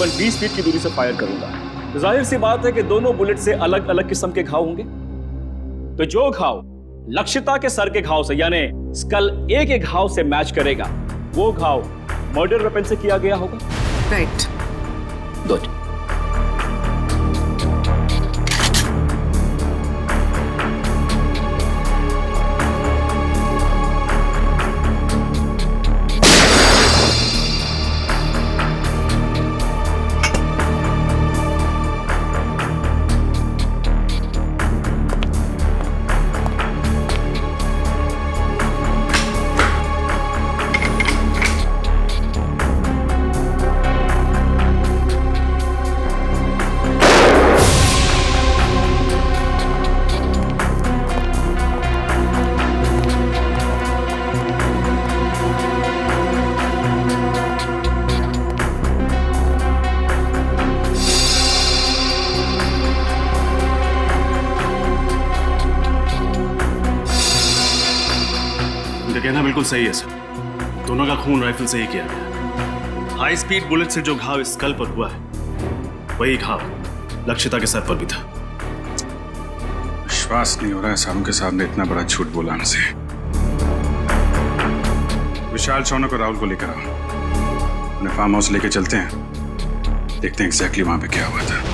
तकरीबन 20 फीट की दूरी से फायर करूंगा। तो जाहिर सी बात है कि दोनों बुलेट से अलग अलग किस्म के घाव होंगे। तो जो घाव लक्षिता के सर के घाव से यानी स्कल ए के घाव से मैच करेगा, वो घाव मर्डर वेपन से किया गया होगा। राइट। गुड। कहना बिल्कुल सही है सर, दोनों का खून राइफल से ही किया गया। हाई स्पीड बुलेट से जो घाव स्कल पर हुआ है, वही घाव लक्षिता के सर पर भी था। विश्वास नहीं हो रहा है सारों के सामने इतना बड़ा झूठ बोला हमसे। विशाल, शौनक और राहुल को लेकर आओ, उन्हें फार्म हाउस लेके चलते हैं, देखते हैं एग्जैक्टली वहां पे क्या हुआ था।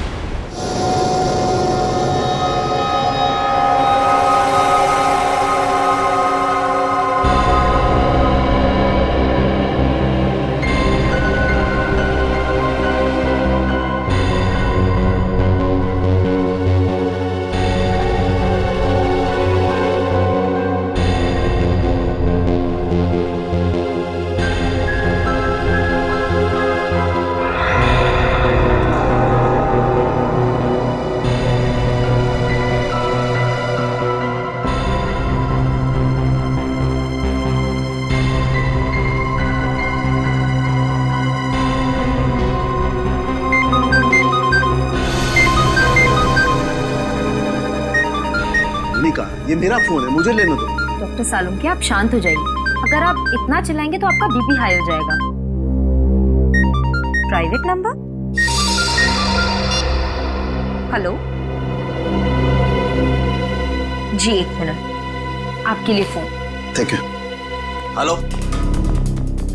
ये मेरा फोन है, मुझे लेने दो। डॉक्टर सालुंके, आप शांत हो जाइए। अगर आप इतना चिल्लाएंगे तो आपका बीपी हाई हो जाएगा। Private number? हेलो जी, 1 मिनट, आपके लिए फोन। Thank you. हेलो,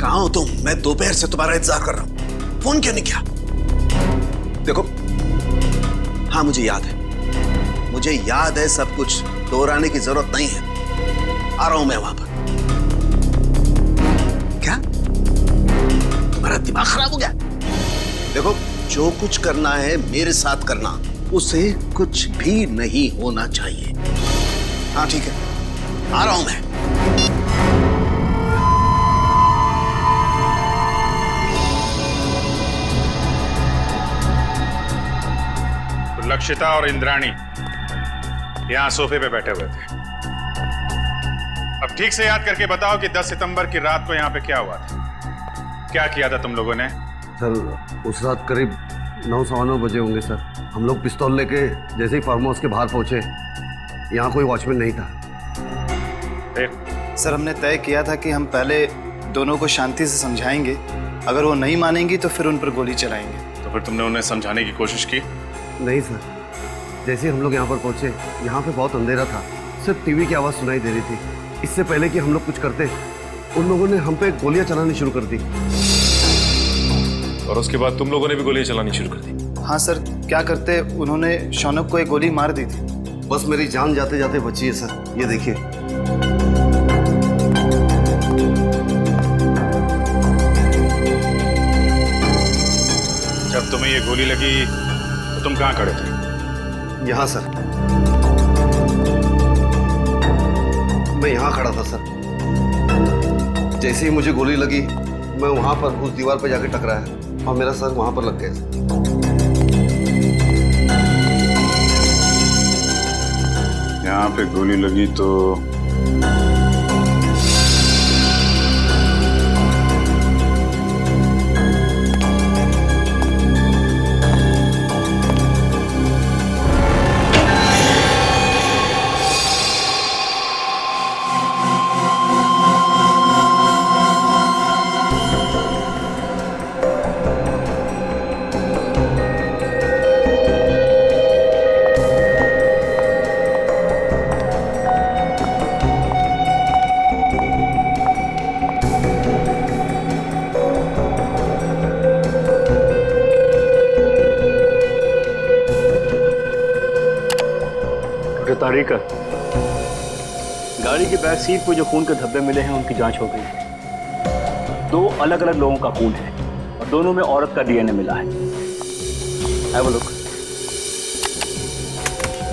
कहाँ हो तुम? मैं दोपहर से तुम्हारा इंतजार कर रहा हूँ, फोन क्यों नहीं किया? देखो, हाँ मुझे याद है सब कुछ, दोहराने की जरूरत नहीं है। आ रहा हूं मैं वहां पर। क्या तुम्हारा दिमाग खराब हो गया? देखो, जो कुछ करना है मेरे साथ करना, उसे कुछ भी नहीं होना चाहिए। हाँ ठीक है, आ रहा हूं मैं। तो लक्षिता और इंद्राणी यहां सोफे पे बैठे हुए थे। अब ठीक से याद करके बताओ कि 10 सितंबर की रात को यहां पे क्या हुआ था? क्या किया था तुम लोगों ने? सर, उस रात करीब 9-9:15 बजे होंगे सर। हम लोग पिस्तौल लेके जैसे ही फार्म हाउस के बाहर पहुंचे, यहाँ कोई वॉचमैन नहीं था। सर, हमने तय किया था कि हम पहले दोनों को शांति से समझाएंगे, अगर वो नहीं मानेंगी तो फिर उन पर गोली चलाएंगे। तो फिर तुमने उन्हें समझाने की कोशिश की? नहीं सर, जैसे ही हम लोग यहाँ पर पहुंचे, यहाँ पे बहुत अंधेरा था, सिर्फ टीवी की आवाज़ सुनाई दे रही थी। इससे पहले कि हम लोग कुछ करते, उन लोगों ने हम पे गोलियां चलानी शुरू कर दी। और उसके बाद तुम लोगों ने भी गोलियां चलानी शुरू कर दी? हाँ सर, क्या करते, उन्होंने शौनक को एक गोली मार दी थी। बस मेरी जान जाते जाते बची है सर, ये देखिए। जब तुम्हें ये गोली लगी तो तुम कहाँ खड़े थे? यहाँ सर, मैं यहाँ खड़ा था सर। जैसे ही मुझे गोली लगी, मैं वहां पर उस दीवार पर जाके टकराया और मेरा सर वहां पर लग गया। यहाँ पे गोली लगी तो हरीकर, गाड़ी की बैक सीट पर जो खून के धब्बे मिले हैं उनकी जांच हो गई है। 2 अलग अलग लोगों का खून है और दोनों में औरत का डीएनए मिला है। Have a look.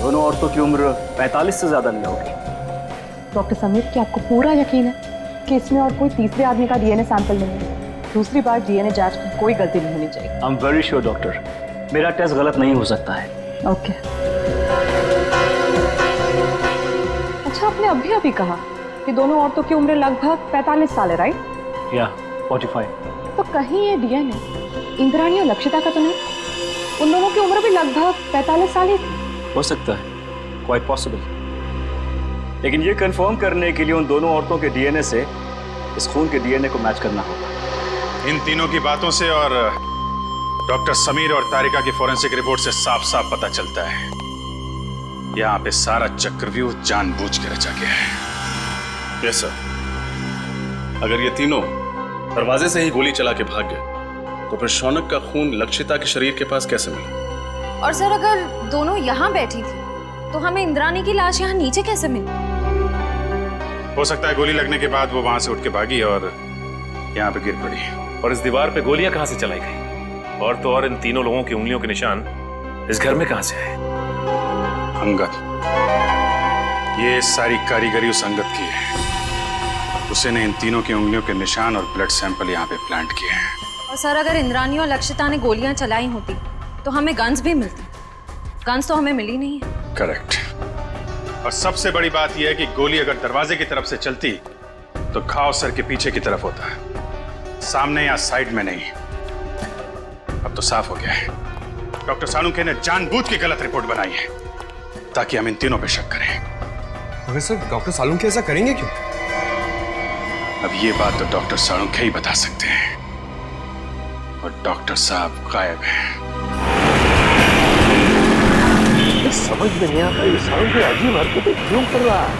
दोनों औरतों की उम्र 45 से ज्यादा नहीं होगी। डॉक्टर समीर, क्या आपको पूरा यकीन है कि इसमें और कोई तीसरे आदमी का डीएनए सैंपल नहीं है? दूसरी बार डीएनए जांच में कोई गलती नहीं होनी चाहिए। I am very sure doctor, मेरा टेस्ट गलत नहीं हो सकता है। ओके। अच्छा, आपने अभी कहा कि दोनों औरतों की उम्र लगभग 45 साल है, राइट? या 45। तो कहीं ये डीएनए इंद्राणी और लक्षिता का तो नहीं? उन दोनों की उम्र भी लगभग 45 साल ही थी। हो सकता है, क्वाइट पॉसिबल। लेकिन ये कंफर्म करने के लिए उन दोनों औरतों के डीएनए से इस खून के डीएनए को मैच करना होगा। इन तीनों की बातों से और डॉक्टर समीर और तारिका की फॉरेंसिक रिपोर्ट से साफ साफ पता चलता है यहाँ पे सारा चक्रव्यूह जानबूझ के रचा गया है। Yes sir. अगर ये तीनों दरवाजे से ही गोली चला के भाग गए तो फिर शौनक का खून लक्षिता के शरीर के पास कैसे मिला? और सर, अगर दोनों यहाँ बैठी थी तो हमें इंद्राणी की लाश यहाँ नीचे कैसे मिली? हो सकता है गोली लगने के बाद वो वहां से उठ के भागी और यहाँ पे गिर पड़ी। और इस दीवार पे गोलियां कहां से चलाई गई? और तो और इन तीनों लोगों की उंगलियों के निशान इस घर में कहां से आए? अंगद, ये सारी कारीगरी उस अंगद की है। उसी ने इन तीनों की उंगलियों के निशान और ब्लड सैंपल यहाँ पे प्लांट किए हैं। और सर, अगर इंद्राणी और लक्षिता ने गोलियां चलाई होती तो हमें गन्स भी मिलती। गन्स तो हमें मिली नहीं है। करेक्ट। और सबसे बड़ी बात यह है कि गोली अगर दरवाजे की तरफ से चलती तो घाव सर के पीछे की तरफ होता है, सामने या साइड में नहीं। अब तो साफ हो गया है, डॉक्टर सालुंखे ने जानबूझ के गलत रिपोर्ट बनाई है ताकि हम इन तीनों पे शक करें। मगर सर, डॉक्टर सालुंखे ऐसा करेंगे क्यों? अब ये बात तो डॉक्टर सालुंखे ही बता सकते हैं और डॉक्टर साहब गायब हैं। समझ में नहीं आता ये सालुंखे अजीब हरकतें क्यों कर रहा है?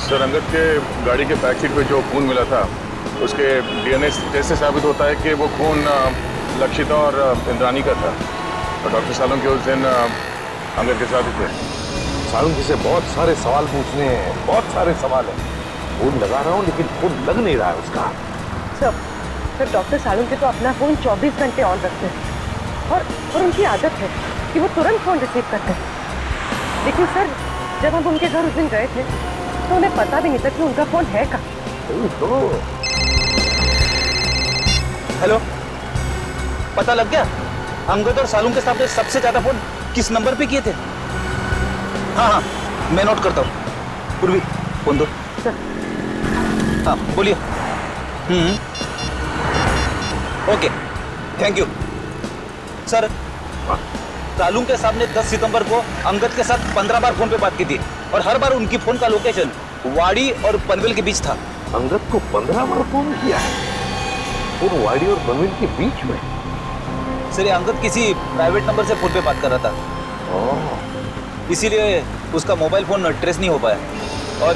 सर, अंगद के गाड़ी के बैक सीट पे जो खून मिला था उसके डीएनए टेस्ट से साबित होता है कि वो खून लक्षिता और इंद्राणी का था। और डॉक्टर सालुंखे उस दिन अंगद के साथ ही थे। सालुंखे से बहुत सारे सवाल पूछने हैं, बहुत सारे सवाल हैं। फोन लगा रहा हूँ लेकिन फोन लग नहीं रहा है उसका। सर, डॉक्टर सालुंखे तो अपना फोन 24 घंटे ऑन रखते हैं और उनकी आदत है कि वो तुरंत फोन रिसीव करते हैं। लेकिन सर, जब हम उनके घर उस दिन गए थे तो उन्हें पता भी नहीं था कि उनका फोन है कहाँ। हेलो, पता लग गया? अंगद और सालुंखे साहब ने सबसे ज्यादा फोन किस नंबर पे किए थे? हाँ, मैं नोट करता हूँ। पूर्वी, फोन दो। हाँ, बोलिए। Okay, thank you sir. Salunkhe साहब ने 10 सितंबर को अंगद के साथ 15 बार फोन पे बात की थी और हर बार उनकी फोन का लोकेशन वाड़ी और पनवेल के बीच था। अंगद को 15 बार फोन किया है और वाड़ी और पनवेल के बीच में? सर, ये अंगद किसी प्राइवेट नंबर से फोन पे बात कर रहा था, इसीलिए उसका मोबाइल फोन ट्रेस नहीं हो पाया। और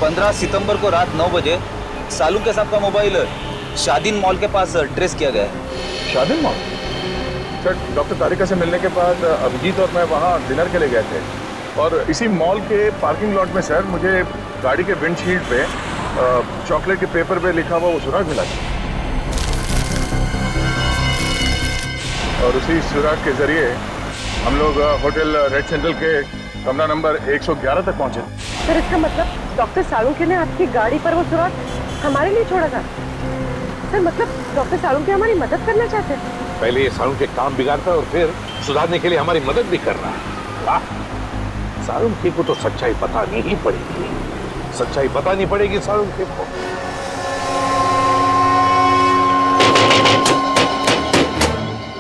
15 सितंबर को रात 9 बजे सालुंखे साहब का मोबाइल शादीन मॉल के पास ट्रेस किया गया है। शादीन मॉल? सर, डॉक्टर तारिका से मिलने के बाद अभिजीत और मैं वहाँ डिनर के लिए गए थे और इसी मॉल के पार्किंग लॉट में सर मुझे गाड़ी के विंडशील्ड पे चॉकलेट के पेपर पे लिखा हुआ वो सुराग मिला था। और उसी सुराग के जरिए हम लोग होटल रेड सेंट्रल के कमरा नंबर 111 तक पहुंचे। सर, इसका मतलब डॉक्टर सालुंखे ने आपकी गाड़ी पर वो सुराग हमारे लिए छोड़ा था? सर, मतलब डॉक्टर सालुंखे हमारी मदद करना चाहते हैं? पहले ये सालुंखे काम बिगाड़ता है और फिर सुधारने के लिए हमारी मदद भी कर रहा है। वाह, सालुंखे को तो सच्चाई बतानी ही पड़ेगी। सच्चाई बतानी पड़ेगी सालुंखे को।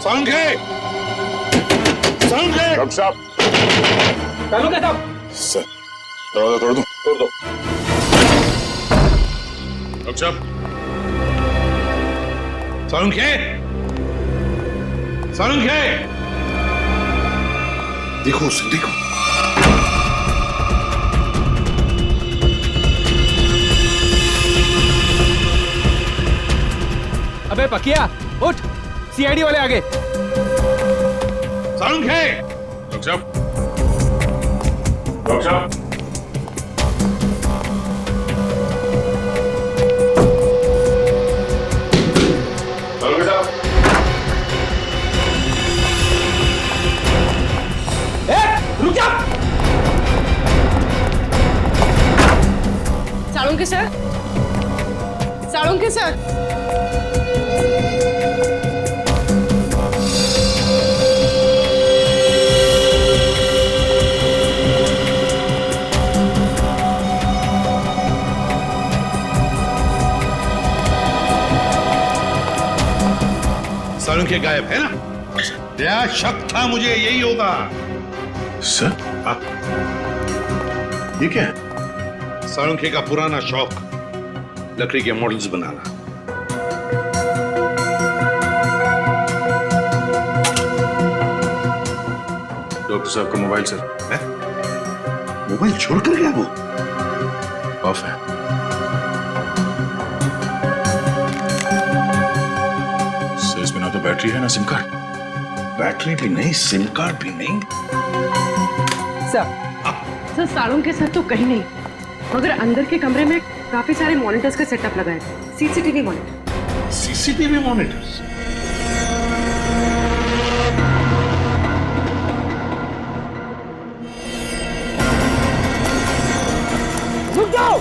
सालुंखे! सालुंखे! डॉक्टर साहब! सालुंखे साहब! सर, दरवाजा तोड़ दूं? तोड़ दो। डॉक्टर साहब! सालुंखे! सालुंखे! देखो उसे, देखो। अबे पकिया, उठ, सीआईडी वाले आगे। सालुंखे! डॉक्टर साहब! डॉक्टर साहब! Sir, Salunke sir. साळुंखे गायब है ना? क्या शक था मुझे यही होगा। सर ये क्या है? साळुंखे का पुराना शौक लकड़ी के मॉडल्स बनाना। डॉक्टर साहब का मोबाइल सर है? मोबाइल छोड़कर गया वो? ऑफ है। सर इसमें ना तो बैटरी है ना सिम कार्ड। बैटरी भी नहीं, सिम कार्ड भी नहीं। सर साळुंके सर तो कहीं नहीं, मगर अंदर के कमरे में काफी सारे मॉनिटर्स का सेटअप लगा है, सीसीटीवी मॉनिटर। CCTV monitors? रुक जाओ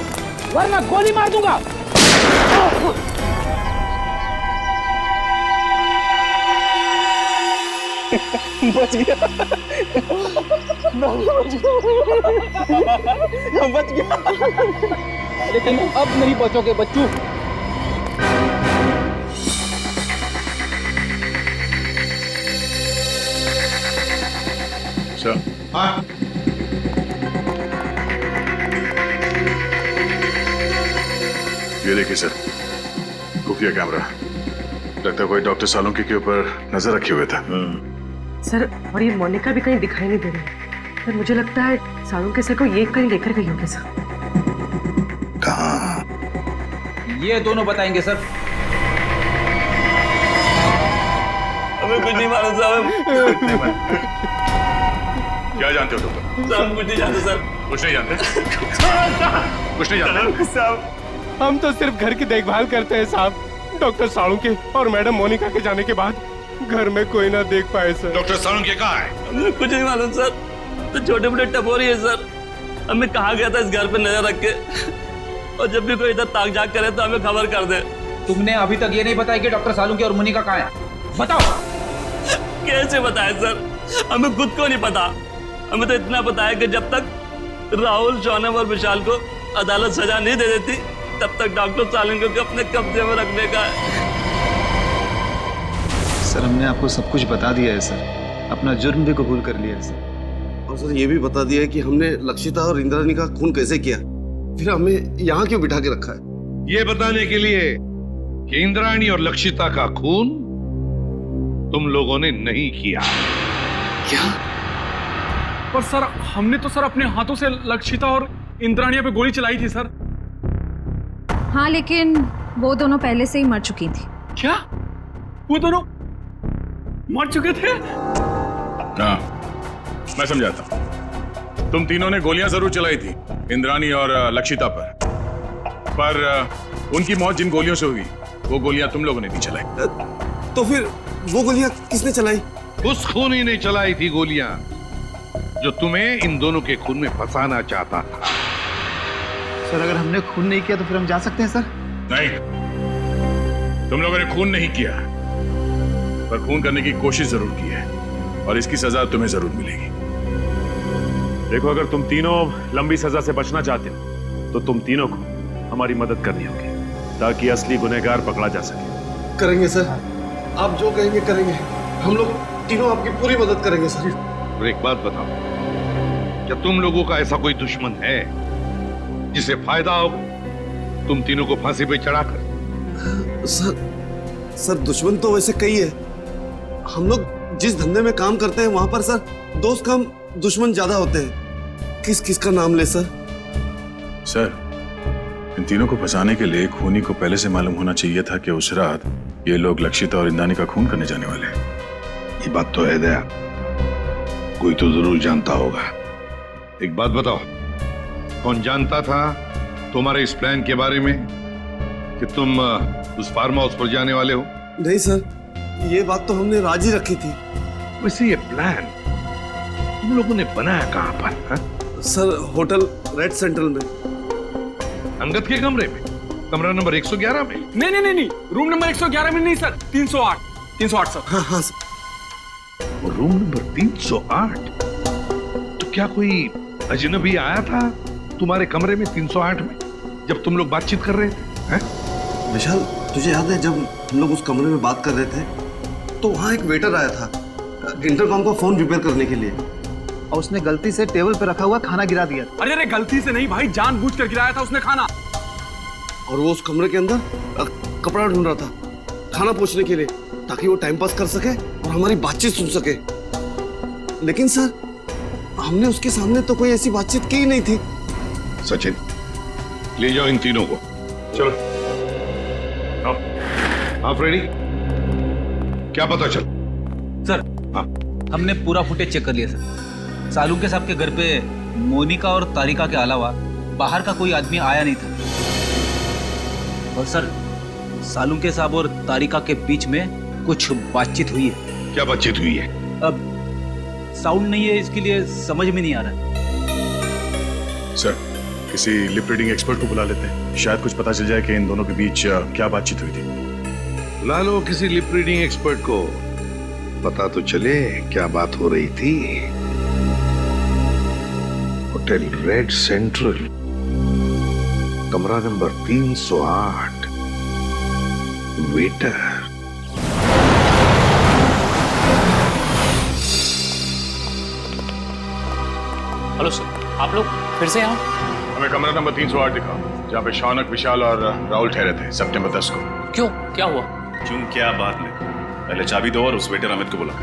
वरना गोली मार दूंगा। बच गया, बच गया, लेकिन अब नहीं बचोगे बच्चू। सर हाँ? ये देखिए सर, खुफिया कैमरा। लगता है कोई डॉक्टर सालुंके के ऊपर नजर रखे हुए था। सर और ये मोनिका भी कहीं दिखाई नहीं दे रही। सर मुझे लगता है साळुंके सर को ये कहीं लेकर गई होगी सर। कहाँ? ये दोनों बताएंगे सर। हमें कुछ नहीं मालूम साहब। क्या जानते हो डॉक्टर? साहब कुछ नहीं जानते सर। कुछ नहीं जानते? कुछ नहीं जानते? साहब हम तो सिर्फ घर की देखभाल करते हैं साहब। डॉक्टर साळुंके और मैडम मोनिका के जाने के बाद घर में कोई ना देख पाए सर। डॉक्टर साळुंके कहाँ है? हमें कुछ नहीं मालूम सर। तो छोटे मोटे टपोरी है सर। हमें कहा गया था इस घर पे नजर रख के, और जब भी कोई इधर ताक झाक करे तो हमें खबर कर दे। तुमने अभी तक ये नहीं बताया कि डॉक्टर साळुंके और मोनिका कहाँ है? बताओ। कैसे बताए सर? हमें खुद को नहीं पता। हमें तो इतना पता है कि जब तक राहुल, शौनम और विशाल को अदालत सजा नहीं दे देती तब तक डॉक्टर साळुंके को अपने कब्जे में रखने का है। सर हमने आपको सब कुछ बता दिया है सर, अपना जुर्म भी कबूल कर लिया है सर। और सर ये भी बता दिया है कि हमने लक्षिता और इंद्राणी का खून कैसे किया, फिर हमें यहाँ क्यों बिठा के रखा है। ये बताने के लिए कि इंद्राणी और लक्षिता का खून तुम लोगों ने नहीं किया। क्या? पर सर हमने तो सर अपने हाथों से लक्षिता और इंद्राणिया पे गोली चलाई थी सर। हाँ लेकिन वो दोनों पहले से ही मर चुकी थी। क्या? वो दोनों मर चुके थे? हाँ, मैं समझाता हूं। तुम तीनों ने गोलियां जरूर चलाई थी इंद्राणी और लक्षिता पर उनकी मौत जिन गोलियों से हुई वो गोलियां तुम लोगों ने नहीं चलाई। तो फिर वो गोलियां किसने चलाई? उस खूनी ने चलाई थी गोलियां जो तुम्हें इन दोनों के खून में फंसाना चाहता था। सर अगर हमने खून नहीं किया तो फिर हम जा सकते हैं सर? नहीं, तुम लोगों ने खून नहीं किया, पर खून करने की कोशिश जरूर की है और इसकी सजा तुम्हें जरूर मिलेगी। देखो, अगर तुम तीनों लंबी सजा से बचना चाहते हो तो तुम तीनों को हमारी मदद करनी होगी ताकि असली गुनहगार पकड़ा जा सके। करेंगे सर, आप जो कहेंगे करेंगे। हम लोग तीनों आपकी पूरी मदद करेंगे सर। और एक बात बताओ, क्या तुम लोगों का ऐसा कोई दुश्मन है जिसे फायदा होगा तुम तीनों को फांसी पे चढ़ाकर? सर दुश्मन तो वैसे कई है। हम लोग जिस धंधे में काम करते हैं वहां पर सर दोस्त कम दुश्मन ज्यादा होते हैं। किस किस का नाम ले सर? सर, इन तीनों को फंसाने के लिए खूनी को पहले से मालूम होना चाहिए था कि उस रात ये लोग लक्षिता और इंद्राणी का खून करने जाने वाले हैं। ये बात तो है दया, कोई तो जरूर जानता होगा। एक बात बताओ, कौन जानता था तुम्हारे इस प्लान के बारे में कि तुम उस फार्म हाउस पर जाने वाले हो? नहीं सर, ये बात तो हमने राजी रखी थी। वैसे ये प्लान तुम लोगों ने बनाया कहां पर? हा? सर होटल रेड सेंट्रल में। अंगद के कमरे में? कमरा नंबर 111 में? नहीं, रूम नंबर 111 में नहीं सर, 308 सर। हाँ हाँ सर। और रूम नंबर 308? तो क्या कोई अजनबी आया था तुम्हारे कमरे में 308 में जब तुम लोग बातचीत कर रहे थे? हैं? विशाल, तुझे याद है जब हम लोग उस कमरे में बात कर रहे थे तो वहाँ एक वेटर आया था इंटरकॉम का फोन रिपेयर करने के लिए, और उसने गलती से टेबल पे रखा हुआ खाना गिरा दिया। अरे गलती से नहीं भाई, जानबूझकर गिराया था उसने खाना। और वो उस कमरे के अंदर कपड़ा ढूंढ रहा था खाना पोंछने के लिए, ताकि वो टाइम पास कर सके और हमारी बातचीत सुन सके। लेकिन सर, हमने उसके सामने तो कोई ऐसी बातचीत की ही नहीं थी। सचिन, ले जाओ इन तीनों को। चलो। हाँ फ्रेडी, क्या पता चल? सर, हाँ। हमने पूरा फुटेज चेक कर लिया सर। सालुंके साहब के घर पे मोनिका और तारिका के अलावा बाहर का कोई आदमी आया नहीं था। और सर, सालुंके साहब और तारिका के बीच में कुछ बातचीत हुई है। क्या बातचीत हुई है? अब साउंड नहीं है, इसके लिए समझ में नहीं आ रहा। सर, किसी लिप रीडिंग एक्सपर्ट को बुला लेते हैं, शायद कुछ पता चल जाए कि इन दोनों के बीच क्या बातचीत हुई थी। बुला लो किसी लिप रीडिंग एक्सपर्ट को, पता तो चले क्या बात हो रही थी। होटल रेड सेंट्रल, कमरा नंबर 308, वेटर। हेलो सर, आप लोग फिर से यहाँ? हमें कमरा नंबर 308 दिखाओ, जहाँ पे शौनक, विशाल और राहुल ठहरे थे सितंबर 10 को। क्यों, क्या हुआ? क्यों क्या बात नहीं, पहले चाबी दो और उस वेटर अमित को बुला।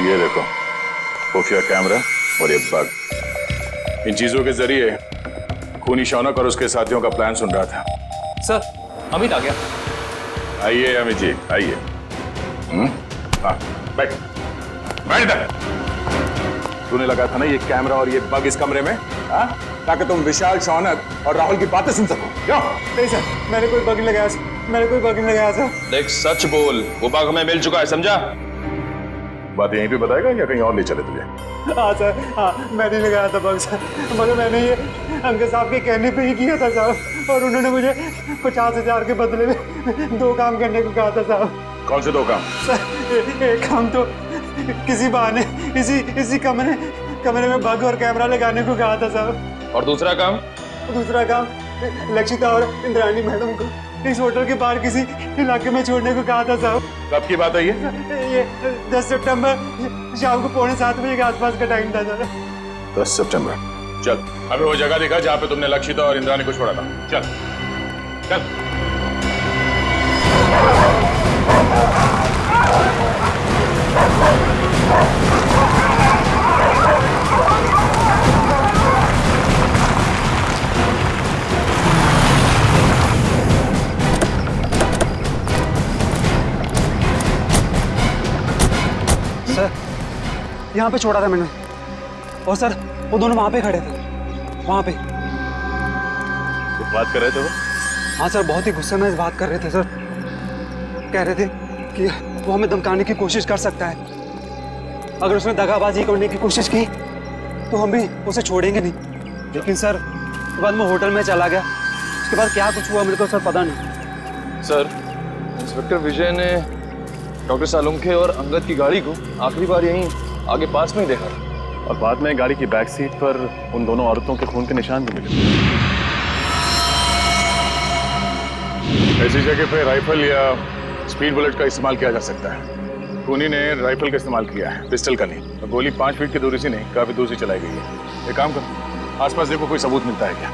ये देखो, खुफिया कैमरा और ये बग। इन चीजों के जरिए खूनी शौनक और उसके साथियों का प्लान सुन रहा था। सर, अमित आ गया। आइए अमित जी, आइए। हाँ, बैठ इधर। तूने लगा था ना ये कैमरा और ये बग इस कमरे में, हाँ? ताकि तुम विशाल, शौनक और राहुल की बातें सुन सको। क्यों? नहीं सर, मैंने कोई बग नहीं लगाया सर, मैंने कोई बग नहीं लगाया सर। देख, सच बोल, वो बग हमें मिल चुका है, समझा? बात यहीं पे बताएगा या कहीं और ले चले तुझे? हाँ सर, हाँ, मैंने लगाया था बग सर, मगर मैंने ये अंकल साहब के कहने पे ही किया था साहब, और उन्होंने मुझे 50,000 के बदले में 2 काम करने को कहा था साहब। कौन से 2 काम? सर, एक काम तो किसी बहाने इसी कमरे में बग और कैमरा लगाने को कहा था साहब। और दूसरा काम? दूसरा काम लक्षिता और इंद्राणी मैडम को इस होटल के बाहर किसी इलाके में छोड़ने को कहा था साहब। कब की बात है ये 10 सितंबर शाम को 6:45 बजे के आसपास का टाइम था सर। 10 सितंबर। चल, अभी वो जगह दिखा जहाँ पे तुमने लक्षिता और इंद्राणी को छोड़ा था। चल चल। सर, यहाँ पे छोड़ा था मैंने, और सर वो दोनों वहाँ पे खड़े थे, वहाँ पे। कुछ बात कर रहे थे वो? हाँ सर, बहुत ही गुस्से में इस बात कर रहे थे सर। कह रहे थे कि वो हमें धमकाने की कोशिश कर सकता है, अगर उसने दगाबाजी करने की कोशिश की तो हम भी उसे छोड़ेंगे नहीं। लेकिन सर बाद में होटल में चला गया, उसके बाद क्या कुछ हुआ मेरे को सर पता नहीं। सर, इंस्पेक्टर विजय ने डॉक्टर सालुंखे और अंगद की गाड़ी को आखिरी बार यहीं आगे पास में ही देखा, और बाद में गाड़ी की बैक सीट पर उन दोनों औरतों के खून के निशान भी मिले। ऐसी जगह पे राइफल या स्पीड बुलेट का इस्तेमाल किया जा सकता है, खूनी ने राइफल का इस्तेमाल किया है, पिस्टल का नहीं। तो गोली 5 फीट की दूरी से नहीं, काफी दूर से चलाई गई है। एक काम कर, आसपास देखो कोई सबूत मिलता है क्या।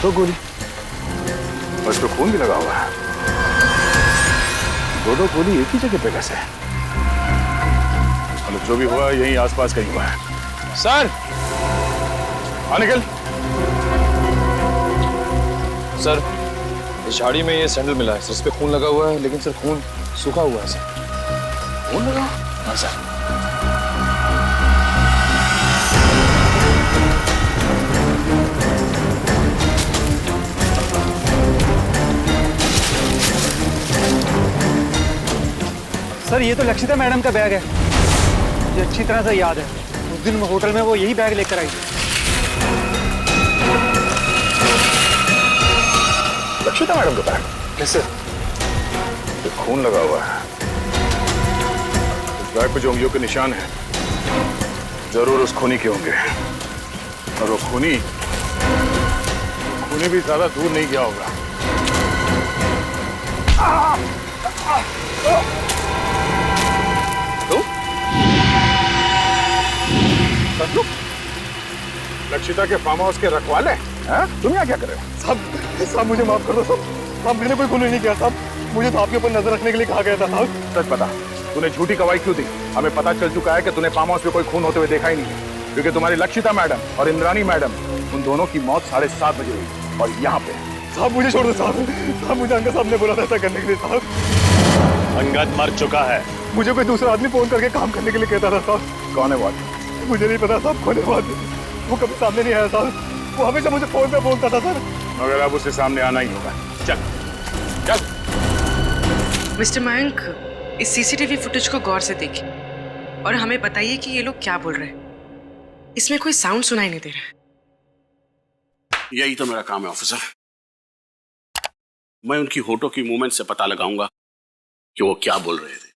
दो गोली और इस पे खून भी लगा हुआ है। दो गोली एक ही जगह पे कैसे? मतलब जो भी हुआ यहीं आसपास कहीं हुआ है। सर, निकल। सर, इस झाड़ी में ये सैंडल मिला है सर, इस पे खून लगा हुआ है, लेकिन सर खून सूखा हुआ है सर। खून लगा? हाँ सर। सर ये तो लक्षिता मैडम का बैग है, मुझे अच्छी तरह से याद है। उस दिन होटल में वो यही बैग लेकर आई थी। लक्षिता मैडम का बैग? कैसे? तो खून लगा हुआ है, इस बैग पे जो उंगलियों के निशान है जरूर उस खूनी के होंगे। और वो खूनी भी ज्यादा दूर नहीं गया होगा। लक्षिता के फार्म हाउस के रखवाले हैं? तुम यहाँ क्या कर रहे हो? साहब मुझे माफ कर दो साहब, मैंने कोई खून नहीं किया साहब, मुझे तो आपके ऊपर नजर रखने के लिए कहा गया था साहब। सच बता, तूने झूठी गवाही क्यों दी? हमें पता चल चुका है कि तूने फार्म हाउस में कोई खून होते हुए देखा ही नहीं है, क्योंकि तुम्हारी लक्षिता मैडम और इंद्राणी मैडम, उन दोनों की मौत 7:30 बजे हुई और यहाँ पे। साहब मुझे छोड़ दो साहब, मुझे अंकल साहब ने बोला था ऐसा करने के लिए साहब। अंगद मर चुका है। मुझे कोई दूसरा आदमी फोन करके काम करने के लिए कहता था साहब। कौन है वो आदमी? मुझे नहीं पता साहब, कौन है वो आदमी? वो कभी सामने नहीं आया साहब, वो हमेशा मुझे फोन पे बोलता था सर। मगर अब उससे सामने आना ही होगा। चल चल। मिस्टर मयंक, इस सीसीटीवी फुटेज को गौर से देखिए और हमें बताइए कि ये लोग क्या बोल रहे हैं। इसमें कोई साउंड सुनाई नहीं दे रहा। यही तो मेरा काम है ऑफिसर। मैं उनकी होठों की मूवमेंट से पता लगाऊंगा कि वो क्या बोल रहे थे।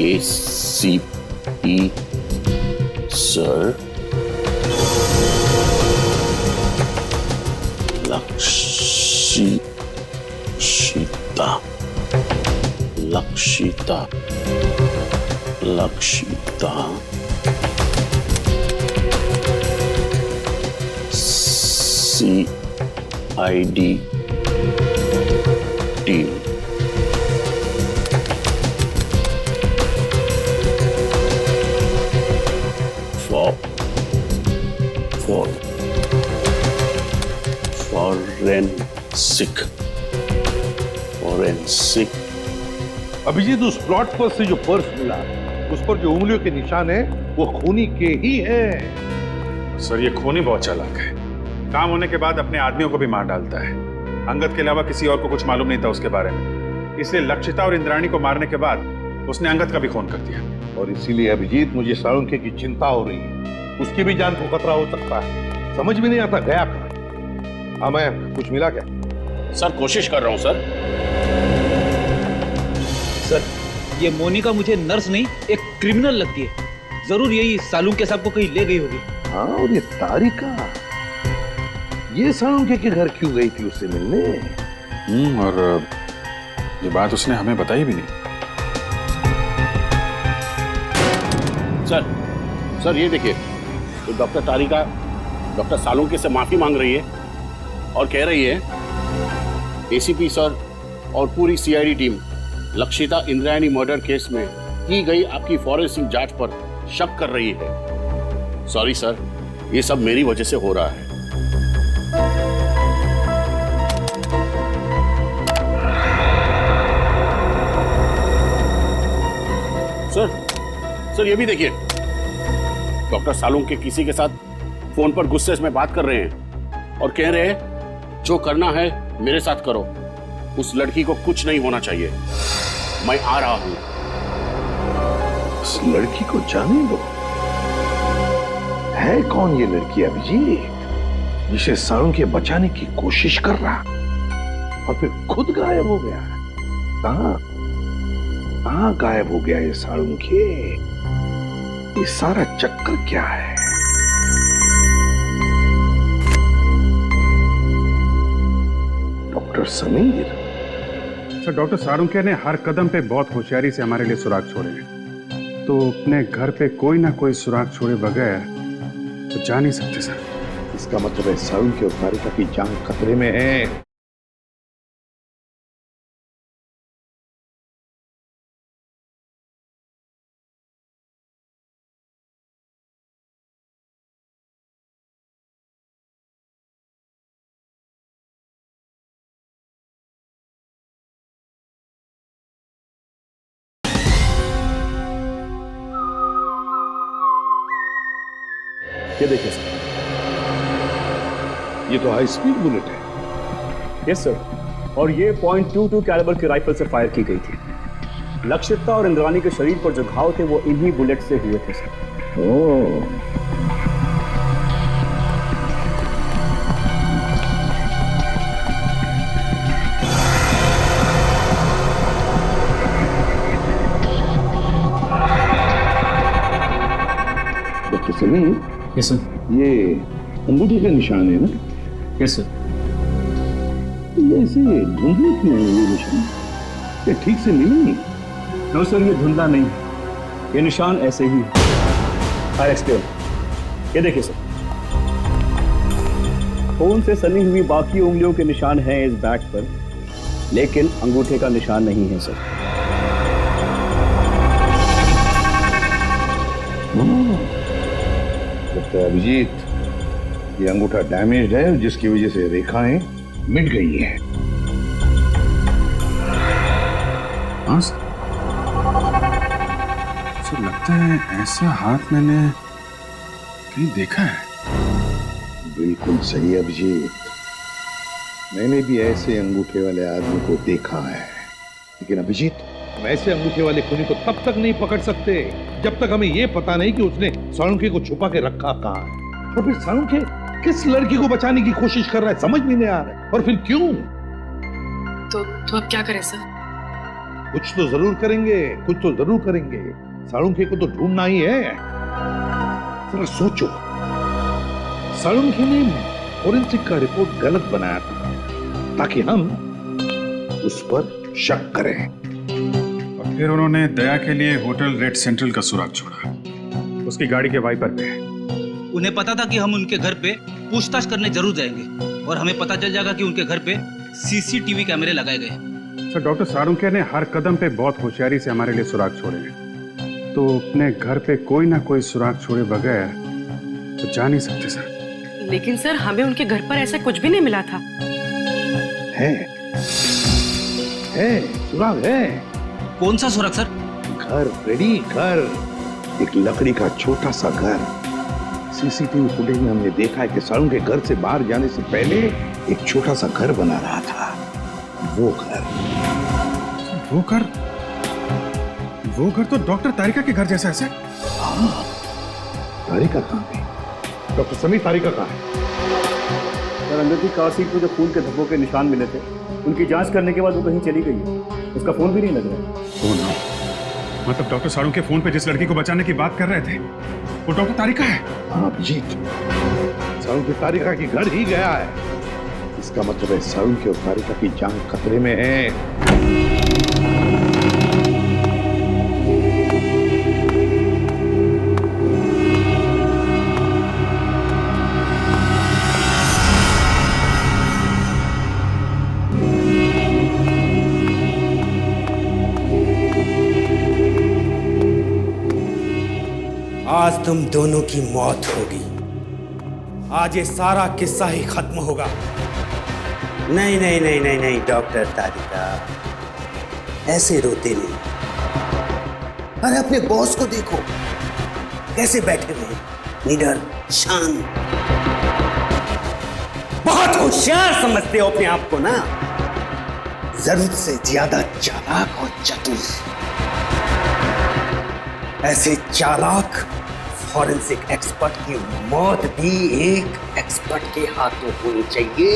ACP sir, Lakshita CID team. Forensic. Abhijeet, उस प्लॉट पर से जो पर्स मिला उस पर जो उंगलियों के निशान है वो खूनी के ही हैं। सर, ये खूनी बहुत चालाक है। काम होने के बाद अपने आदमियों को भी मार डालता है। अंगद के अलावा किसी और को कुछ मालूम नहीं था उसके बारे में, इसलिए लक्षिता और इंद्राणी को मारने के बाद उसने अंगद का भी खून कर दिया। और इसीलिए अभिजीत, मुझे साळुंखे की चिंता हो रही है। उसकी भी जान को खतरा हो सकता है। समझ में नहीं आता गया कहाँ। हाँ, मैं कुछ मिला क्या? सर, कोशिश कर रहा हूं सर। सर, ये मोनिका मुझे नर्स नहीं एक क्रिमिनल लगती है। जरूर यही साळुंखे साहब को कहीं ले गई होगी। हाँ, और ये तारिका, ये साळुंखे के घर क्यों गई थी उससे मिलने? और ये बात उसने हमें बताई भी नहीं। सर ये देखिए, तो डॉक्टर तारिका डॉक्टर साळुंखे से माफी मांग रही है और कह रही है ACP सर और पूरी CID team Lakshita Indrayani murder case में की गई आपकी फॉरेंसिक जांच पर शक कर रही है। सॉरी सर, ये सब मेरी वजह से हो रहा है। सर ये भी देखिए, डॉक्टर सालुंग के किसी के साथ फोन पर गुस्से में बात कर रहे हैं और कह रहे हैं जो करना है मेरे साथ करो, उस लड़की को कुछ नहीं होना चाहिए, मैं आ रहा हूं। उस लड़की को जाने दो। है कौन ये लड़की अभिजीत जिसे सालुंग के बचाने की कोशिश कर रहा और फिर खुद गायब हो गया? कहां गायब हो गया ये सालुंग के? ये सारा चक्कर क्या है? Doctor Sameer. Sir, doctor Salunkhe ने हर कदम पे बहुत होशियारी से हमारे लिए सुराग छोड़े हैं, तो अपने घर पे कोई ना कोई सुराग छोड़े बगैर तो जा नहीं सकते सर। इसका मतलब है सालुंखे और तारिका की जान खतरे में है। ये देखिए सर, ये तो हाई स्पीड बुलेट है। यस सर, और ये .22 कैलिबर की राइफल से फायर की गई थी। लक्षिता और इंद्राणी के शरीर पर जो घाव थे वो इन्हीं बुलेट से हुए थे sir. Oh, doctor Sameer. Yes sir. ये अंगूठे का निशान है ना? Yes sir. ये ऐसे धुंधले क्यों है ये निशान? ये ठीक से मिले नहीं? नो सर, ये धुंधला नहीं है, ये निशान ऐसे ही है। I explain. ये देखिए सर, खून से सनी हुई बाकी उंगलियों के निशान हैं इस बैग पर, लेकिन अंगूठे का निशान नहीं है सर। लगता है अभिजीत ये अंगूठा डैमेज्ड है, जिसकी वजह से रेखाएं मिट गई हैं। हाँ सर, लगता है ऐसा हाथ मैंने कहीं देखा है। बिल्कुल सही अभिजीत, मैंने भी ऐसे अंगूठे वाले आदमी को देखा है। लेकिन अभिजीत, हम ऐसे अंगूठे वाले खूनी को तब तक नहीं पकड़ सकते जब तक हमें यह पता नहीं कि उसने सालुंखे को छुपा के रखा कहां है, और फिर सालुंखे किस लड़की को बचाने की कोशिश कर रहा है समझ में नहीं आ रहा है, और फिर क्यों? तो अब क्या करें सर? कुछ तो जरूर करेंगे, कुछ तो जरूर करेंगे। सालुंखे को तो ढूंढना ही है। जरा सोचो, सालुंखे ने फोरेंसिक का रिपोर्ट गलत बनाया था ताकि हम उस पर शक करें, और फिर उन्होंने दया के लिए होटल रेड सेंट्रल का सुराग छोड़ा, उसकी गाड़ी के वाइपर पे। उन्हें पता था कि हम उनके घर पे पूछताछ करने जरूर जाएंगे और हमें पता चल जाएगा कि उनके घर पे सीसीटीवी कैमरे लगाए गए हैं। सर, डॉक्टर सालुंखे ने हर कदम पे बहुत होशियारी से हमारे लिए सुराग छोड़े हैं, तो अपने घर पे कोई ना कोई सुराग छोड़े बगैर तो जा नहीं सकते सर। लेकिन सर, हमें उनके घर पर ऐसा कुछ भी नहीं मिला था। है सुराग है। कौन सा सुराग सर? घर रेडी, घर, एक लकड़ी का छोटा सा घर। सीसीटीवी फुटेज में हमने देखा है कि सालुंखे के घर से बाहर जाने से पहले एक छोटा सा घर बना रहा था। वो घर तो डॉक्टर तारिका के घर जैसा है सर। हाँ, तारिका कहाँ है? डॉक्टर समीर, तारिका कहाँ है? सर, अंदर की कार सीट पर जो खून के धब्बों के निशान मिले थे, उनकी जांच करने के बाद वो कहीं चली गई है। उसका फोन भी नहीं लग रहा है। मतलब डॉक्टर सालुंखे फोन पे जिस लड़की को बचाने की बात कर रहे थे वो डॉक्टर तारिका है। हाँ अभिजीत, सालुंखे तारिका के घर ही गया है। इसका मतलब है सालुंखे और तारिका की जान खतरे में है। आज तुम दोनों की मौत होगी। आज ये सारा किस्सा ही खत्म होगा। नहीं नहीं नहीं नहीं नहीं डॉक्टर तारिका, ऐसे रोते नहीं। अरे अपने बॉस को देखो, कैसे बैठे हुए हैं, निडर, शांत। बहुत होशियार समझते हो अपने आप को ना, जरूरत से ज्यादा चालाक और चतुर। ऐसे चालाक फॉरेंसिक एक्सपर्ट की मौत भी एक एक्सपर्ट के हाथों होनी चाहिए,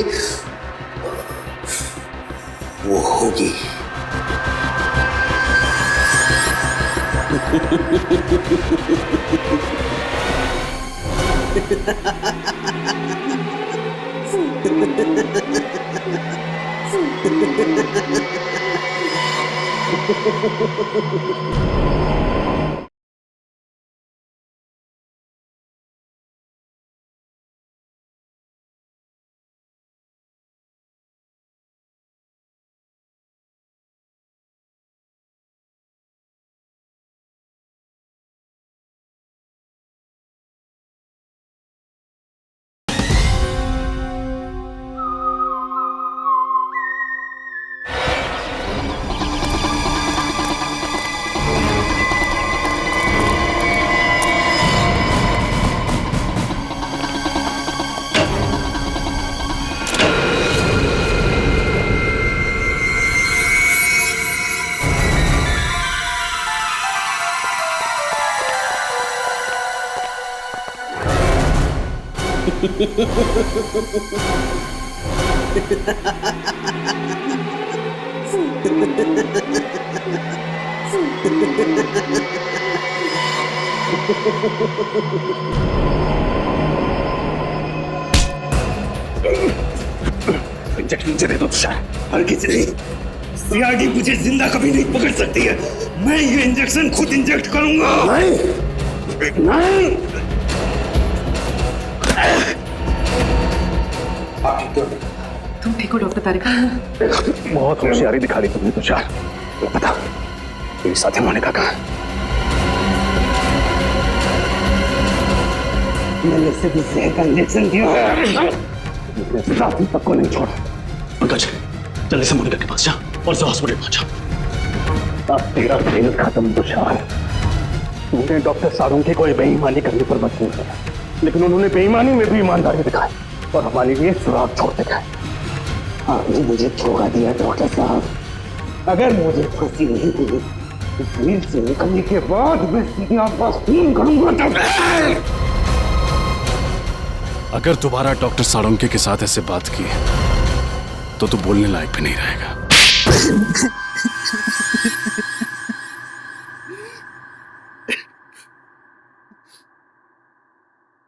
वो होगी। इंजेक्शन मुझे दे दो तुषार। हर किसी नहीं, सीआईडी मुझे जिंदा कभी नहीं पकड़ सकती है। मैं ये इंजेक्शन खुद इंजेक्ट करूंगा। नहीं नहीं, तुम ठीक हो डॉक्टर तारिका? बहुत होशियारी दिखा दी तुमने तुषार। बता तेरे साथी मोनिका कहाँ? मैंने सिर्फ जहर का इंजेक्शन दिया है, साथी तक को नहीं छोड़ा। पंकज जल्दी से मोनिका के पास जा और से हॉस्पिटल पहुंचा। अब तेरा खेल खत्म तुषार। तूने डॉक्टर सालुंखे को बेईमानी करने पर मजबूर किया, लेकिन उन्होंने बेईमानी में भी ईमानदारी दिखाई और हमारे लिए सुराग छोड़ते गए। आपने मुझे धोखा दिया डॉक्टर साहब। अगर मुझे फांसी नहीं हुई तो जेल से निकलने के बाद मैं सीधे आपका खून करूंगा। अगर दोबारा डॉक्टर सालुंखे के साथ ऐसे बात की तो तू बोलने लायक भी नहीं रहेगा।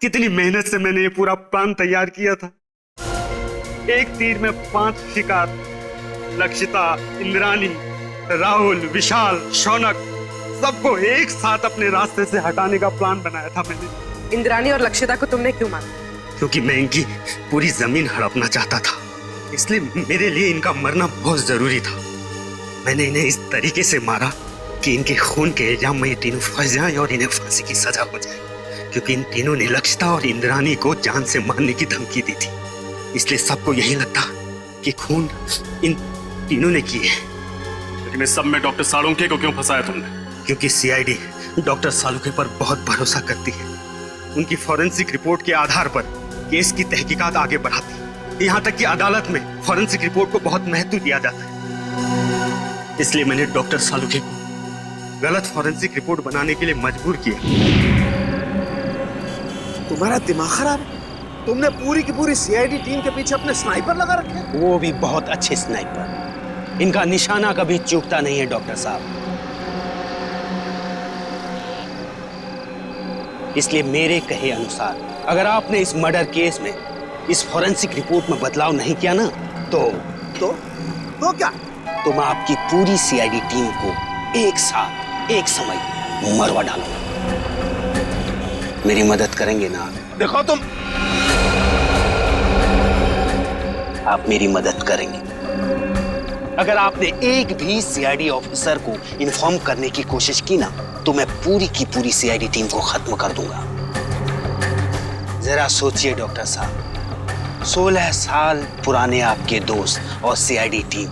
कितनी मेहनत से मैंने ये पूरा प्लान तैयार किया था। एक तीर में 5 शिकार, लक्षिता, इंद्राणी, राहुल, विशाल, शौनक, सबको एक साथ अपने रास्ते से हटाने का प्लान बनाया था मैंने। इंद्राणी और लक्षिता को तुमने क्यों मारा? क्योंकि मैं इनकी पूरी जमीन हड़पना चाहता था, इसलिए मेरे लिए इनका मरना बहुत जरूरी था। मैंने इन्हें इस तरीके से मारा कि इनके खून के इल्जाम में ये तीनों फंस जाएं और इन्हें फांसी की सजा हो जाए, क्योंकि इन तीनों ने लक्षिता और इंद्राणी को जान से मारने की धमकी दी थी। इसलिए सबको यही लगता कि खून इन तीनों ने किए। लेकिन इस सब में डॉक्टर सालुंखे को क्यों फंसाया तुमने? क्योंकि सीआईडी डॉक्टर सालुंखे पर बहुत भरोसा करती है। उनकी फॉरेंसिक रिपोर्ट के आधार पर केस की तहकीकात आगे बढ़ाती है। यहाँ तक कि अदालत में फॉरेंसिक रिपोर्ट को बहुत महत्व दिया जाता है। इसलिए मैंने डॉक्टर सालुंखे को गलत फॉरेंसिक रिपोर्ट बनाने के लिए मजबूर किया। तुम्हारा दिमाग खराब है? तुमने पूरी की पूरी सीआईडी टीम के पीछे अपने स्नाइपर लगा रखे? वो भी बहुत अच्छे स्नाइपर। इनका निशाना कभी चूकता नहीं है डॉक्टर साहब। इसलिए मेरे कहे अनुसार अगर आपने इस मर्डर केस में इस फॉरेंसिक रिपोर्ट में बदलाव नहीं किया ना तो क्या? तो मैं आपकी पूरी सीआईडी टीम को एक साथ एक समय मरवा डालूंगा। मेरी मदद करेंगे ना? देखो तुम, आप मेरी मदद करेंगे। अगर आपने एक भी सीआईडी ऑफिसर को इन्फॉर्म करने की कोशिश की ना तो मैं पूरी की पूरी सीआईडी टीम को खत्म कर दूंगा। जरा सोचिए डॉक्टर साहब, 16 साल पुराने आपके दोस्त और सीआईडी टीम,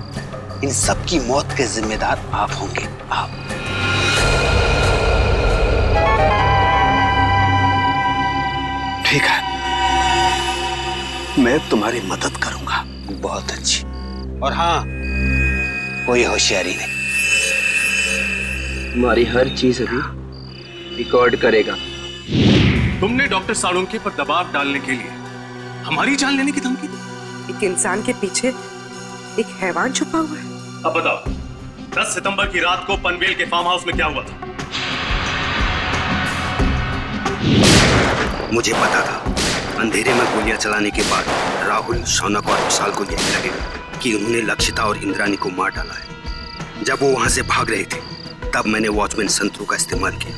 इन सबकी मौत के जिम्मेदार आप होंगे। आप ठीक है, मैं तुम्हारी मदद करूंगा। बहुत अच्छी। और हाँ, कोई होशियारी नहीं, तुम्हारी हर चीज अभी रिकॉर्ड करेगा। तुमने डॉक्टर साळुंखे पर दबाव डालने के लिए हमारी जान लेने की धमकी दी। एक इंसान के पीछे एक हैवान छुपा हुआ है। अब बताओ, 10 सितंबर की रात को पनवेल के फार्म हाउस में क्या हुआ था? मुझे पता था अंधेरे में गोलियां चलाने के बाद राहुल, शौनक और विशाल को यही लगेगा कि उन्होंने लक्षिता और इंद्राणी को मार डाला है। जब वो वहां से भाग रहे थे तब मैंने वॉचमैन संतरू का इस्तेमाल किया।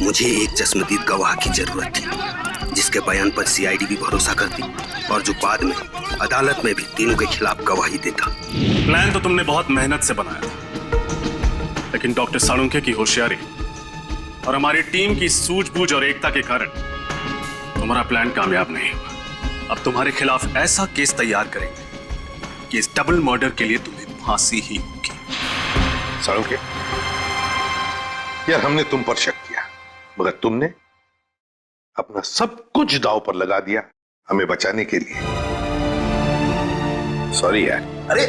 मुझे एक चश्मदीद गवाह की जरूरत थी जिसके बयान पर सीआईडी भी भरोसा करती और जो बाद में अदालत में भी तीनों के खिलाफ गवाही देता। प्लान तो तुमने बहुत मेहनत से बनाया था, लेकिन डॉक्टर साळुंखे की होशियारी और हमारी टीम की सूझबूझ और एकता के कारण तुम्हारा प्लान कामयाब नहीं हुआ। अब तुम्हारे खिलाफ ऐसा केस तैयार करेंगे कि इस डबल मर्डर के लिए तुम्हें फांसी ही होगी। साळुंखे, यार हमने तुम पर शक किया, मगर तुमने अपना सब कुछ दांव पर लगा दिया हमें बचाने के लिए। सॉरी यार। अरे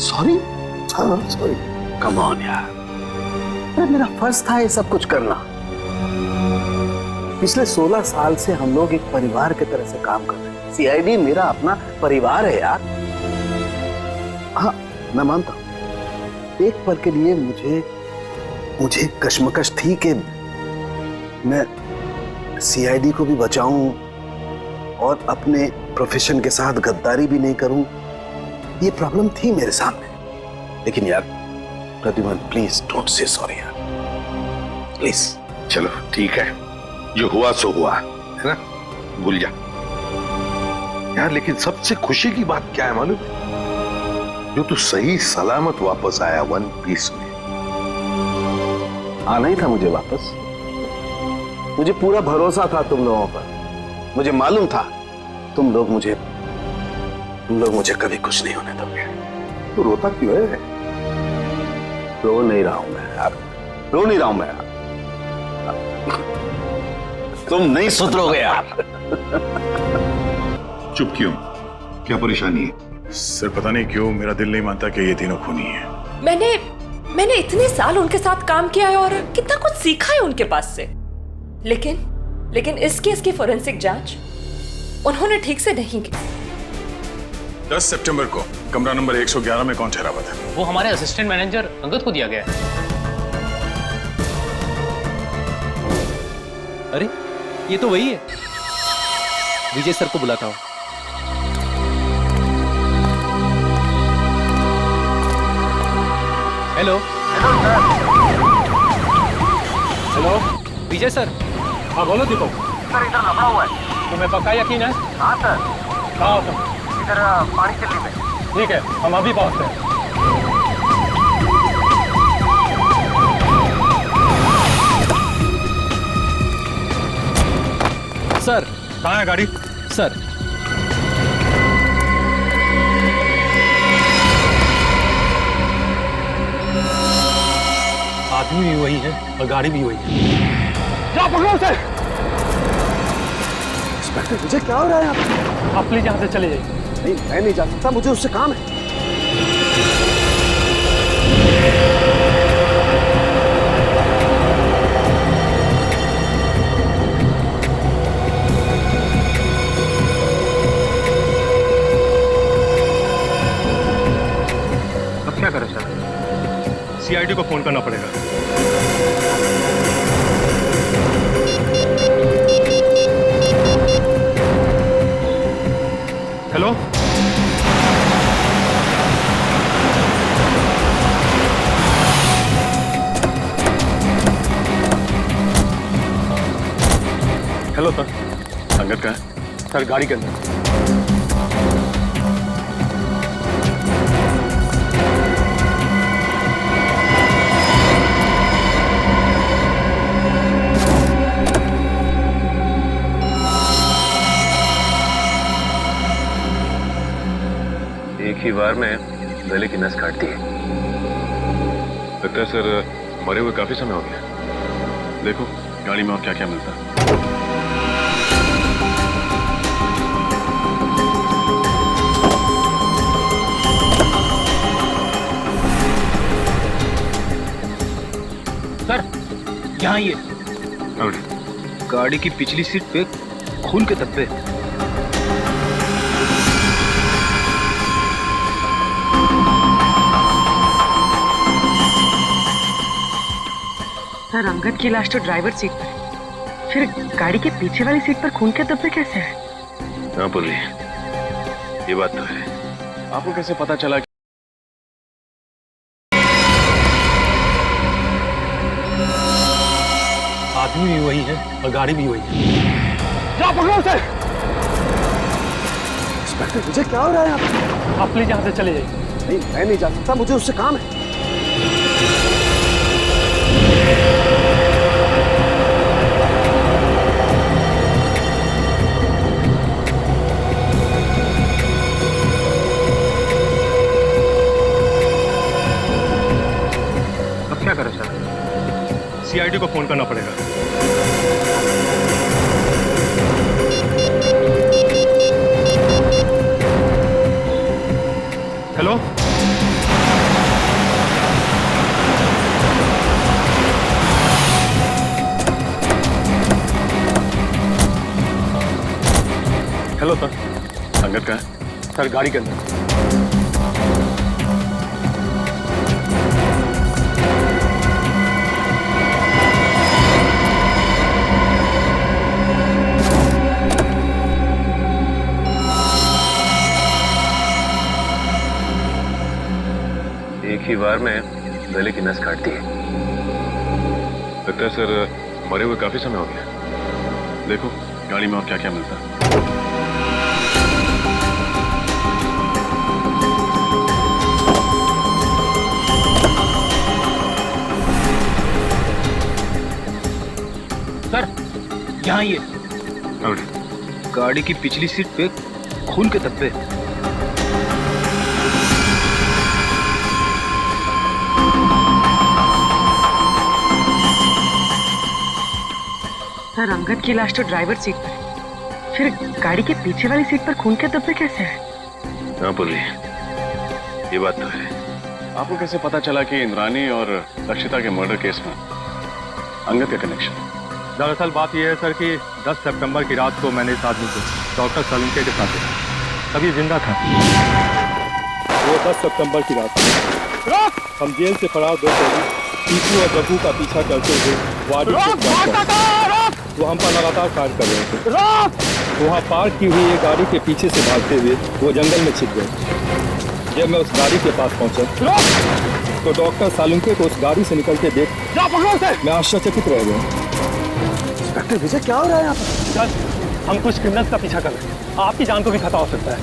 सॉरी? हाँ सॉरी। कम ऑन यार, अरे मेरा फर्ज था ये सब कुछ करना। पिछले 16 साल से हम लोग एक परिवार की तरह से काम कर रहे हैं। सीआईडी मेरा अपना परिवार है यार। हाँ मैं मानता हूं, एक पल के लिए मुझे कश्मकश थी कि मैं सीआईडी को भी बचाऊं और अपने प्रोफेशन के साथ गद्दारी भी नहीं करूं। ये प्रॉब्लम थी मेरे सामने, लेकिन यार Pradyuman please don't say sorry यार, प्लीज। चलो ठीक है, जो हुआ सो हुआ है ना, भूल जा यार। लेकिन सबसे खुशी की बात क्या है मालूम? जो तू सही सलामत वापस आया वन पीस में। आना ही था मुझे वापस। मुझे पूरा भरोसा था तुम लोगों पर। मुझे मालूम था तुम लोग मुझे कभी कुछ नहीं होने दोगे। तू रोता क्यों है? रो नहीं रहा हूं मैं यार, रो नहीं रहा हूं मैं यार। तुम नहीं सुधरोगे यार। चुप क्यों? क्या परेशानी है? सर पता नहीं क्यों मेरा दिल नहीं मानता कि ये तीनों खूनी है। मैंने इतने साल उनके साथ काम किया है और कितना कुछ सीखा है उनके पास से, लेकिन इस केस की फोरेंसिक जांच उन्होंने ठीक से नहीं की। 10 सितंबर को कमरा नंबर 111 में कौन ठहरा हुआ था? वो हमारे असिस्टेंट मैनेजर अंगद को दिया गया है। अरे ये तो वही है। विजय सर को बुलाता हूँ। हेलो हेलो विजय सर। हाँ बोलो दीपक। सर इधर लफड़ा हुआ है। तुम्हें पक्का यकीन है? हाँ सर। कहाँ हो तुम? इधर पानी चिल्ली में। ठीक है, हम अभी पहुंचते हैं। सर कहाँ है गाड़ी? सर आदमी भी वही है और गाड़ी भी वही है। जाओ पकड़ो उसे। इंस्पेक्टर मुझे क्या हो रहा है यहाँ? आप प्लीज यहाँ से चले जाइए। नहीं मैं नहीं जा सकता, मुझे उससे काम है। अब क्या करें सर? सीआईडी को फोन करना पड़ेगा। हेलो हेलो सर, अंगद कहाँ है? सर गाड़ी के अंदर। एक ही बार में गले की नस काट दी है। लगता है सर मरे हुए काफी समय हो गया। देखो गाड़ी में और क्या क्या मिलता है। सर यहाँ ये गाड़ी की पिछली सीट पे खून के धब्बे। सर अंगद की लाश तो ड्राइवर सीट पर है, फिर गाड़ी के पीछे वाली सीट पर खून के धब्बे कैसे हैं? हाँ बोलिए, ये बात तो है। आपको कैसे पता चला कि आदमी भी वही है और गाड़ी भी वही है। जा पकड़ो उसे। इंस्पेक्टर मुझे क्या हो रहा है यहाँ पे? आप प्लीज यहाँ से चले जाइए। नहीं, मैं नहीं जा सकता, मुझे उससे काम है। अब क्या करें सर? सीआईडी को फोन करना पड़ेगा। Hello, hello sir. अंगद कहाँ है? सर गाड़ी के अंदर। एक ही बार में गले की नस काटती है। लगता है सर मरे हुए काफी समय हो गया। देखो गाड़ी में और क्या क्या मिलता है। सर यहाँ ये गाड़ी की पिछली सीट पे खून के धब्बे। सर अंगद की लाश तो ड्राइवर सीट पर है, फिर गाड़ी के पीछे वाली सीट पर खून के धब्बे कैसे हैं? हाँ बोलिए, ये बात तो है। आपको कैसे पता चला कि इंद्राणी और लक्षिता के मर्डर केस में अंगद का कनेक्शन? दरअसल बात यह है सर कि 10 सितंबर की रात को मैंने इस आदमी को डॉक्टर सालुंके के साथ देखा, तब ये जिंदा था। वो 10 सितंबर की रात हम जेल से फरार 2 कैदी टीपू और जग्गू का पीछा करते हुए वाड़ी वो हम पर लगातार फायर कर रहे थे। वहाँ पार्क की हुई एक गाड़ी के पीछे से भागते हुए वो जंगल में छिप गए। जब मैं उस गाड़ी के पास पहुंचा तो डॉक्टर सालुंके को उस गाड़ी से निकलते देख मैं आश्चर्यचकित रह गया। इंस्पेक्टर विजय क्या हो रहा है यहाँ पर? सर हम कुछ क्रिमिनल्स का पीछा कर रहे हैं, आपकी जान को भी खतरा हो सकता है।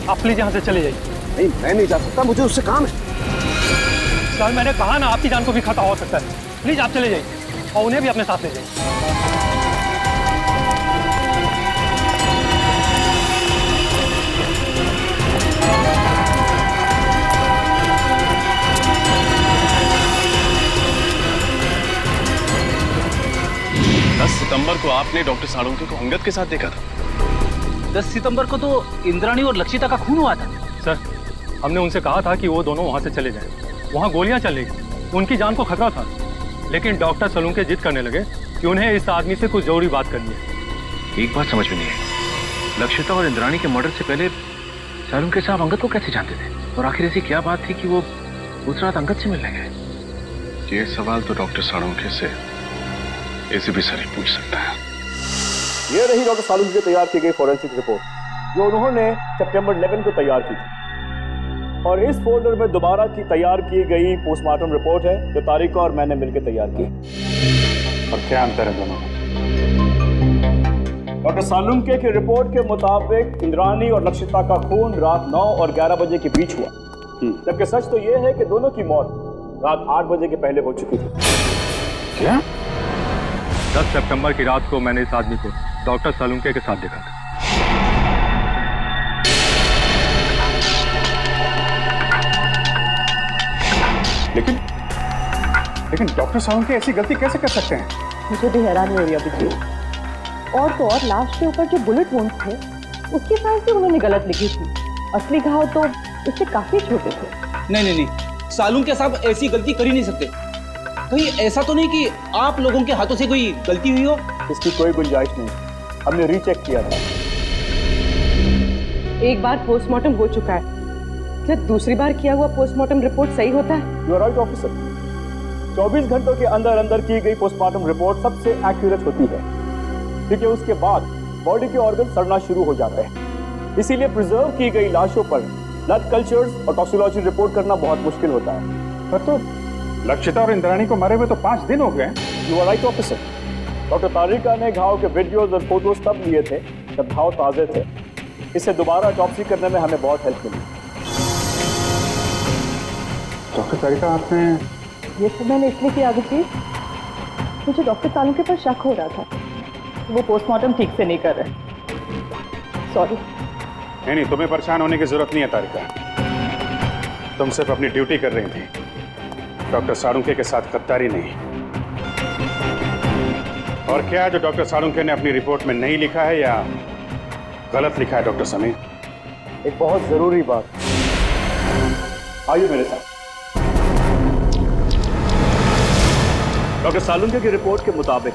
आप प्लीज यहाँ से चले जाइए। नहीं, मैं नहीं जा सकता, मुझे उससे काम है। सर मैंने कहा ना, आपकी जान को भी खतरा हो सकता है। प्लीज आप चले जाइए और उन्हें भी अपने साथ ले जाइए। 10 सितंबर को आपने डॉक्टर सालुंके को अंगद के साथ देखा था। 10 सितंबर को तो इंद्राणी और लक्षिता का खून हुआ था। सर हमने उनसे कहा था कि वो दोनों वहां से चले जाएं। वहां गोलियां चल रही थी, उनकी जान को खतरा था, लेकिन डॉक्टर सालुंके जिद करने लगे कि उन्हें इस आदमी से कुछ जरूरी बात करनी है। एक बात समझ में नहीं आई, लक्षिता और इंद्राणी के मर्डर से पहले सालुंके साहब अंगद को कैसे जानते थे, और आखिर ऐसी क्या बात थी कि वो उस रात अंगद से मिलने गए? ये सवाल तो डॉक्टर सालुंके से एसीपी सर ही पूछ सकता है। ये रही डॉक्टर सालुंके तैयार की गई फॉरेंसिक रिपोर्ट जो उन्होंने सितंबर 11 को तैयार की थी, और इस फोल्डर में दोबारा की तैयार की गई पोस्टमार्टम रिपोर्ट है जो तारिका और मैंने मिलकर तैयार की। और क्या अंतर है दोनों में? डॉक्टर सालुंके की रिपोर्ट के मुताबिक इंद्राणी और लक्षिता का खून रात 9 और 11 बजे के बीच हुआ, जबकि सच तो यह है कि दोनों की मौत रात 8 बजे के पहले हो चुकी थी। क्या? 10 सितंबर की रात को मैंने इस आदमी को डॉक्टर सालुंके के साथ देखा था। लेकिन डॉक्टर सालुंके ऐसी गलती कैसे कर सकते हैं? मुझे भी हैरानी हो रही है अभिजीत। और तो और लाश के ऊपर जो बुलेट वुंड्स थे उसकी साइज भी उन्होंने गलत लिखी थी। असली घाव तो इससे काफी छोटे थे। नहीं, सालून के साहब ऐसी गलती कर ही नहीं सकते। कहीं ऐसा तो नहीं कि आप लोगों के हाथों से कोई गलती हुई हो? इसकी कोई गुंजाइश नहीं, हमने रीचेक किया था। एक बार पोस्टमार्टम हो चुका है, क्या दूसरी बार किया हुआ पोस्टमार्टम रिपोर्ट सही होता है? यू आर राइट ऑफिसर, 24 घंटों के अंदर अंदर की गई पोस्टमार्टम रिपोर्ट सबसे एक्यूरेट होती है, क्योंकि उसके बाद बॉडी के ऑर्गन सड़ना शुरू हो जाते हैं। इसीलिए प्रिजर्व की गई लाशों पर ब्लड कल्चर्स और टॉक्सिकोलॉजी रिपोर्ट करना बहुत मुश्किल होता है। पर तो लक्षिता और इंद्राणी को मरे हुए तो 5 दिन हो गए। You are right officer, doctor Tarika ने घाव के वीडियोस और फोटोज तब लिए थे जब घाव ताजे थे। इससे दोबारा ऑटोप्सी करने में हमें बहुत हेल्प मिली। डॉक्टर तारिका, आपने ये सब मैंने इसलिए किया अभिजीत, मुझे डॉक्टर सालुंके पर शक हो रहा था, वो पोस्टमार्टम ठीक से नहीं कर रहे। सॉरी। नहीं, तुम्हें परेशान होने की जरूरत नहीं है तारिका। तुम सिर्फ अपनी ड्यूटी कर रही थी, डॉक्टर सालुंके के साथ गद्दारी नहीं। और क्या जो डॉक्टर सालुंके ने अपनी रिपोर्ट में नहीं लिखा है या गलत लिखा है डॉक्टर समीर? एक बहुत जरूरी बात, आइए मेरे साथ। डॉक्टर सालुंके की रिपोर्ट के मुताबिक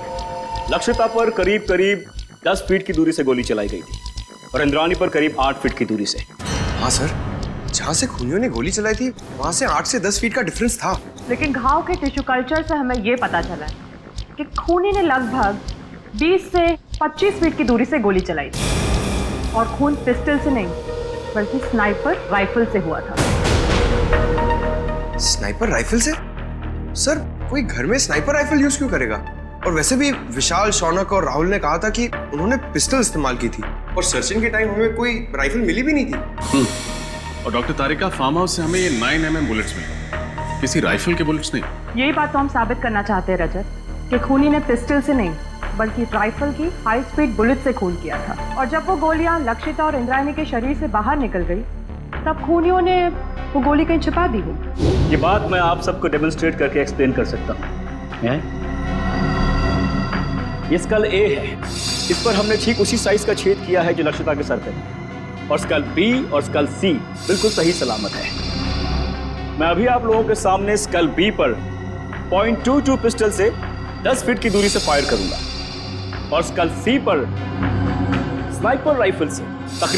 लक्षिता पर करीब 10 फीट की दूरी से गोली चलाई गई थी और इंद्राणी पर करीब 8 फीट की दूरी से। हाँ सर, जहाँ से खूनियों ने गोली चलाई थी वहाँ से 8 से 10 फीट का डिफरेंस था। लेकिन घाव के टिश्यू कल्चर से हमें ये पता चला कि खूनी ने लगभग 20 से 25 फीट की दूरी से गोली चलाई थी और खून पिस्टल से नहीं बल्कि स्नाइपर राइफल से हुआ था। स्नाइपर राइफल से? सर, कोई घर में स्नाइपर राइफल यूज क्यों करेगा? और वैसे भी विशाल, शौनक और राहुल ने कहा था कि उन्होंने पिस्टल इस्तेमाल की थी और सर्चिंग के टाइम हमें कोई राइफल मिली भी नहीं थी। और डॉक्टर तारिका, फार्म हाउस से हमें ये 9mm बुलेट्स मिले, किसी राइफल के बुलेट्स नहीं। यही बात तो हम साबित करना चाहते हैं रजत, कि खूनी ने पिस्टल से नहीं बल्कि राइफल की हाई स्पीड बुलेट से खून किया था। और जब वो गोलियां लक्षिता और इंद्राणी के शरीर से बाहर निकल गई तब खूनियों ने वो गोली कहीं छिपा दी हो। ये बात मैं आप सबको डेमोन्स्ट्रेट करके एक्सप्लेन कर सकता हूँ। ये स्कल ए है, इस पर हमने ठीक उसी साइज का छेद किया है जो लक्षिता के सर पे, और स्कल बी और स्कल सी बिल्कुल सही सलामत है। मैं अभी आप लोगों के सामने स्कल बी पर .22 पिस्टल से 10 फीट की दूरी से फायर करूंगा और स्कल सी पर स्नाइपर राइफल से तकरीबन